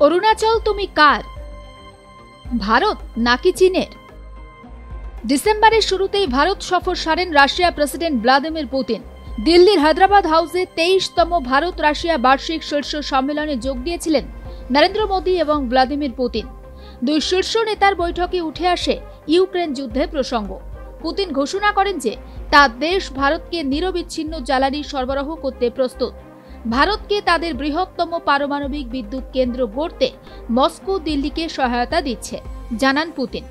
অরুণাচল তুমি কার, ভারত নাকি চীনের? ডিসেম্বরের শুরুতেই ভারত সফর সারেন রাশিয়া প্রেসিডেন্ট ভ্লাদিমির পুতিন। দিল্লির হায়দ্রাবাদ হাউসে 23তম ভারত রাশিয়া বার্ষিক শীর্ষ সম্মেলনে যোগ দিয়েছিলেন নরেন্দ্র মোদী এবং ভ্লাদিমির পুতিন। দুই শীর্ষ নেতার বৈঠকে উঠে আসে ইউক্রেন যুদ্ধের প্রসঙ্গ। পুতিন ঘোষণা করেন যে তার দেশ ভারতকে নিরবিচ্ছিন্ন জ্বালানি সরবরাহ করতে প্রস্তুত। ভারতকে তাদের বৃহত্তম পারমাণবিক বিদ্যুৎ কেন্দ্র গড়তে মস্কো দিল্লিকে সহায়তা দিচ্ছে, জানান পুতিন।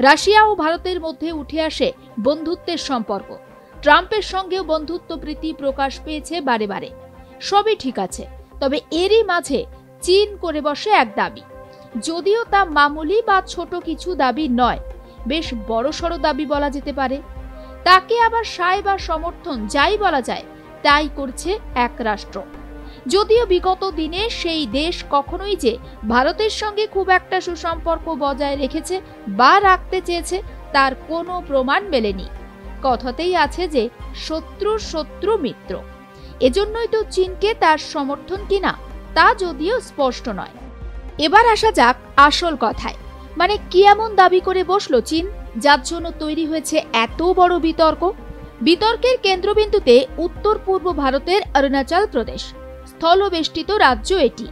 রাশিয়া ও ভারতের মধ্যে উঠে আসে বন্ধুত্বের সম্পর্ক। ট্রাম্পের সঙ্গেও বন্ধুত্ব প্রীতি প্রকাশ পেয়েছে বারে বারে। সবই ঠিক আছে, তবে এরই মাঝে চীন করে বসে এক দাবি। যদিও তা মামুলি বা ছোট কিছু দাবি নয়, বেশ বড়সড় দাবি বলা যেতে পারে। তাকে আবার সায় বা সমর্থন যাই বলা যায় তাই করছে এক রাষ্ট্র। যদিও বিগত দিনে সেই দেশ কখনোই যে ভারতের সঙ্গে খুব একটা সুসম্পর্ক বজায় রেখেছে বা রাখতে চেয়েছে তার কোনো প্রমাণ মেলেনি। কথাতেই আছে যে শত্রুর শত্রু মিত্র। এজন্যই তো চীনকে তার সমর্থন কিনা তা যদিও স্পষ্ট নয়। এবার আসা যাক আসল কথায়, মানে কি এমন দাবি করে বসলো চীন যার জন্য তৈরি হয়েছে এত বড় বিতর্ক? বিতর্কের কেন্দ্রবিন্দুতে উত্তর পূর্ব ভারতের অরুণাচল প্রদেশ, স্থলবেষ্টিত রাজ্য এটি।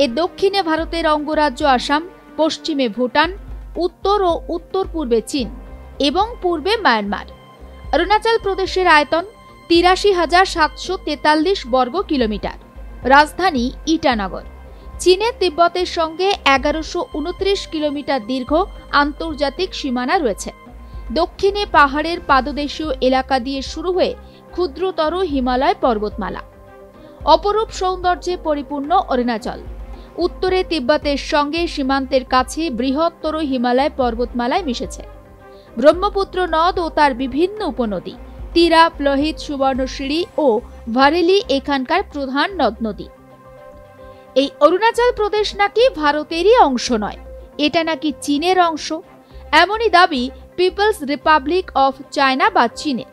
এর দক্ষিণে ভারতের অঙ্গরাজ্য আসাম, পশ্চিমে ভুটান, উত্তর ও উত্তর পূর্বে চীন এবং পূর্বে মায়ানমার। অরুণাচল প্রদেশের আয়তন ৮৩,৭৪৩ বর্গ কিলোমিটার। রাজধানী ইটানগর। চীনের তিব্বতের সঙ্গে ১১২৯ কিলোমিটার দীর্ঘ আন্তর্জাতিক সীমানা রয়েছে। দক্ষিণে পাহাড়ের পাদদেশীয় এলাকা দিয়ে শুরু হয়ে ক্ষুদ্রতর হিমালয় পর্বতমালা। অপরূপ সৌন্দর্যে পরিপূর্ণ অরুণাচল। উত্তরে তিব্বতের সঙ্গে সীমান্তের কাছে বৃহত্তর হিমালয় পর্বতমালায় মিশেছে। ব্রহ্মপুত্র নদ ও তার বিভিন্ন উপনদী, তিরাপ, লোহিত, সুবর্ণশিরি ও ভারেলি এখানকার প্রধান নদ নদী। এই অরুণাচল প্রদেশ নাকি ভারতেরই অংশ নয়, এটা নাকি চীনের অংশ, এমনই দাবি পিপলস রিপাবলিক অফ চায়না বা চীনের।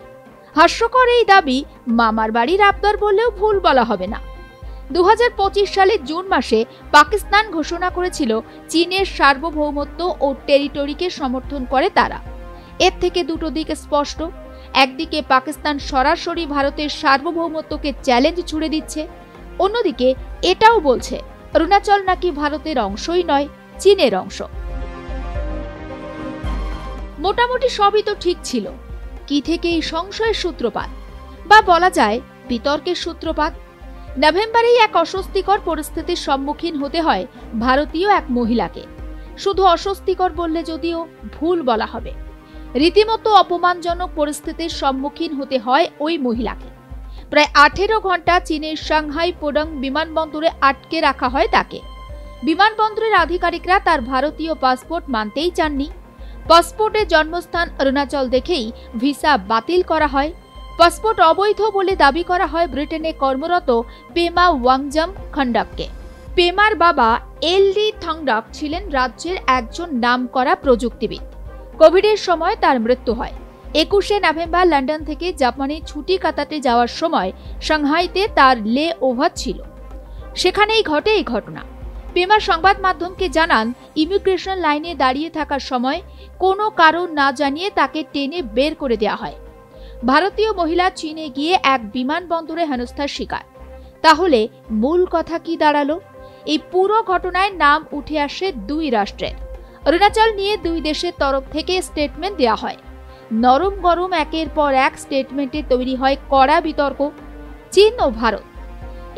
হাস্যকর এই দাবি মামার বাড়ির আবদার বললেও ভুল বলা হবে না। ২০২৫ সালের জুন মাসে পাকিস্তান ঘোষণা করেছিল চীনের সার্বভৌমত্ব ও টেরিটরিকে সমর্থন করে তারা। এর থেকে দুটো দিক স্পষ্ট। একদিকে পাকিস্তান সরাসরি ভারতের সার্বভৌমত্বকে চ্যালেঞ্জ ছুড়ে দিচ্ছে, অন্যদিকে এটাও বলছে অরুণাচল নাকি ভারতের অংশই নয়, চীনের অংশ। মোটামুটি সবই তো ঠিক ছিল। কি থেকে এই সংশয়ের সূত্রপাত, বা বলা যায় বিতর্কের সূত্রপাত? নভেম্বরেই এক অস্বস্তিকর পরিস্থিতির সম্মুখীন হতে হয় ভারতীয় এক মহিলাকে। শুধু অস্বস্তিকর বললে যদিও ভুল বলা হবে, রীতিমতো অপমানজনক পরিস্থিতির সম্মুখীন হতে হয় ওই মহিলাকে। প্রায় 18 ঘন্টা চীনের সাংহাই পোডং বিমানবন্দরে আটকে রাখা হয় তাকে। বিমানবন্দরের আধিকারিকরা তার ভারতীয় পাসপোর্ট মানতেই চাননি। পাসপোর্টে জন্মস্থান অরুণাচল দেখেই ভিসা বাতিল করা হয়। পাসপোর্ট অবৈধ বলে দাবি করা হয় ব্রিটেনে কর্মরত পেমা ওয়াংজাম খন্ডাককে। পেমার বাবা এল.ডি. থংডক ছিলেন রাজ্যের একজন নামকরা প্রযুক্তিবিদ। কোভিডের সময় তার মৃত্যু হয়। 21শে নভেম্বর লন্ডন থেকে জাপানে ছুটি কাটাতে যাওয়ার সময় সাংহাইতে তার লে ওভার ছিল। সেখানেই ঘটে এই ঘটনা। পেমা সংবাদ মাধ্যমকে জানান, ইমিগ্রেশন লাইনে দাঁড়িয়ে থাকার সময় কোনো কারণ না জানিয়ে তাকে টেনে বের করে দেওয়া হয়। ভারতীয় মহিলা চীনে গিয়ে এক বিমানবন্দরে হেনস্থার শিকার। তাহলে মূল কথা কি দাঁড়ালো? এই পুরো ঘটনায় নাম উঠে আসে দুই রাষ্ট্রের। অরুণাচল নিয়ে দুই দেশের তরফ থেকে স্টেটমেন্ট দেওয়া হয়। নরম গরম একের পর এক স্টেটমেন্টে তৈরি হয় কড়া বিতর্ক। চীন ও ভারত,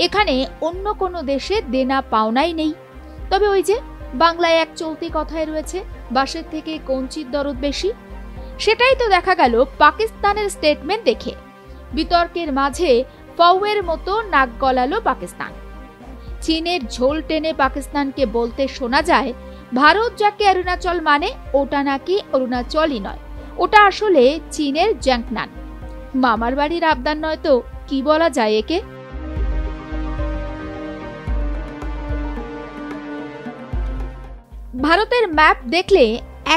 এখানে অন্য কোনো দেশে দেনা পাওনাই নেই। তবে ওই যে বাংলায় এক চলতি কথায় রয়েছে, বাঁশের থেকে কঞ্চির দরদ বেশি। সেটাই তো দেখা গেল পাকিস্তানের স্টেটমেন্ট দেখে। বিতর্কের মাঝে ফৌয়ের মতো নাক গলালো পাকিস্তান। চীনের ঝোল টেনে পাকিস্তানকে বলতে শোনা যায়, ভারত যাকে অরুণাচল মানে ওটা নাকি অরুণাচলই নয়, ওটা আসলে চীনের জ্যাংনান। মামার বাড়ির আবদার নয় তো কি বলা যায় একে? ভারতের ম্যাপ দেখলে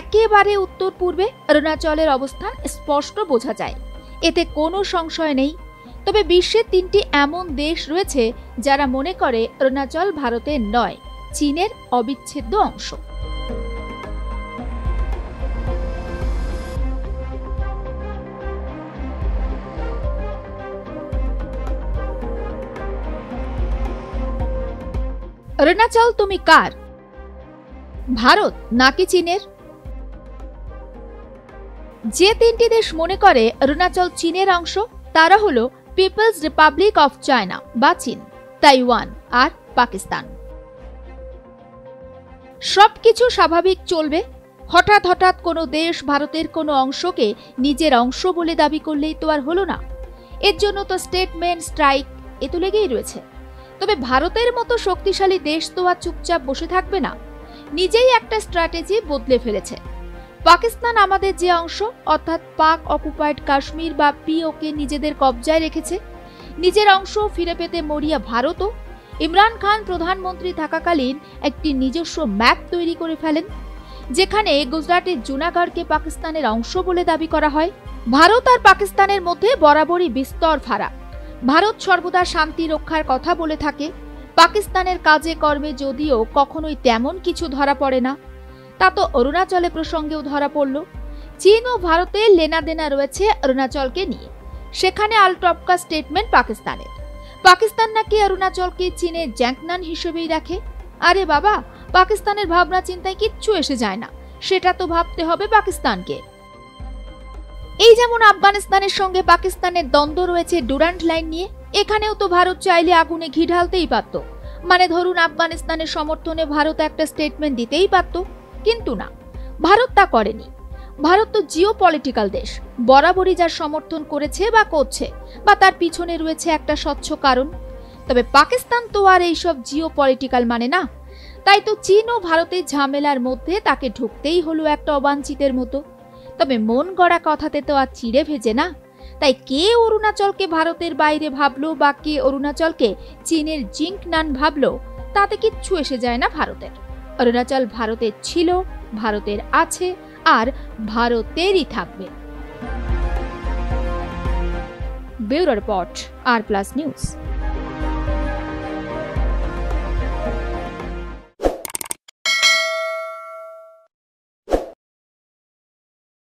একেবারে উত্তর পূর্বে অরুণাচলের অবস্থান স্পষ্ট বোঝা যায়, এতে কোনো সংশয় নেই। তবে বিশ্বে 3টি এমন দেশ রয়েছে যারা মনে করে অরুণাচল ভারতের নয়, চীনের অবিচ্ছেদ্য অংশ। অরুণাচল তুমি কার? ভারত নাকি চীনের? যে তিনটি দেশ মনে করে অরুণাচল চীনের অংশ তারা হলো পিপলস রিপাবলিক অফ চায়না বা চীন, তাইওয়ান আর পাকিস্তান। সবকিছু স্বাভাবিক চলবে, হঠাৎ হঠাৎ কোনো দেশ ভারতের কোনো অংশকে নিজের অংশ বলে দাবি করলেই তো আর হলো না। এর জন্য তো স্টেটমেন্ট, স্ট্রাইক এ তো লেগেই রয়েছে। তবে ভারতের মতো শক্তিশালী দেশ তো আর চুপচাপ বসে থাকবে না, নিজেই একটা স্ট্র্যাটেজি বদলে ফেলেছে। পাকিস্তান আমাদের যে অংশ অর্থাৎ পাক অকুপাইড কাশ্মীর বা পিওকে নিজেদের কবজায় রেখেছে, নিজের অংশ ফিরে পেতে মরিয়া ভারতও ইমরান খান প্রধানমন্ত্রী থাকাকালীন একটি নিজস্ব ম্যাপ তৈরি করে ফেলেন, যেখানে গুজরাটের জুনাগড়কে পাকিস্তানের অংশ বলে দাবি করা হয়। ভারত আর পাকিস্তানের মধ্যে বরাবরই বিস্তর ফারাক। ভারত সর্বদা শান্তি রক্ষার কথা বলে থাকে, পাকিস্তানের কাজে কর্মে যদিও কখনোই তেমন কিছু ধরা পড়ে না। তা তো অরুণাচলে প্রসঙ্গেও ধরা পড়ল। চীন ও ভারতের লেনাদেনা রয়েছে অরুণাচলকে নিয়ে, সেখানে আলটপকা স্টেটমেন্ট পাকিস্তানের। পাকিস্তান নাকি অরুণাচলকে চীনের জ্যাংনান হিসেবেই দেখে। আরে বাবা, পাকিস্তানের ভাবনা চিন্তায় কিচ্ছু এসে যায় না, সেটা তো ভাবতে হবে পাকিস্তানকে। এই যেমন আফগানিস্তানের সঙ্গে পাকিস্তানের দ্বন্দ্ব রয়েছে ডুরান্ট লাইন নিয়ে, এখানেও তো ভারত চাইলে আগুনে ঘি ঢালতেই পারত। মানে ধরুন আফগানিস্তানের সমর্থনে ভারত একটা স্টেটমেন্ট দিতেই পারত, কিন্তু না, ভারত তা করেনি। ভারত তো জিও পলিটিক্যাল দেশ, বরাবরই যার সমর্থন করেছে বা করছে, বা তার পিছনে রয়েছে একটা স্বচ্ছ কারণ। তবে পাকিস্তান তো আর এইসব জিও পলিটিক্যাল মানে না, তাই তো চীন ও ভারতের ঝামেলার মধ্যে তাকে ঢুকতেই হলো একটা অবাঞ্ছিতের মতো। তবে মন গড়া কথাতে তো আর চিড়ে ভেজে না, তাই কে অরুণাচলকে ভারতের বাইরে ভাবলো বা কে অরুণাচলকে চীনের জিংনান ভাবলো, তাতে কিচ্ছু এসে যায় না ভারতের। অরুণাচল ভারতের ছিল, ভারতের আছে আর ভারতেরই থাকবে। ব্যুরো রিপোর্ট, আর প্লাস নিউজ।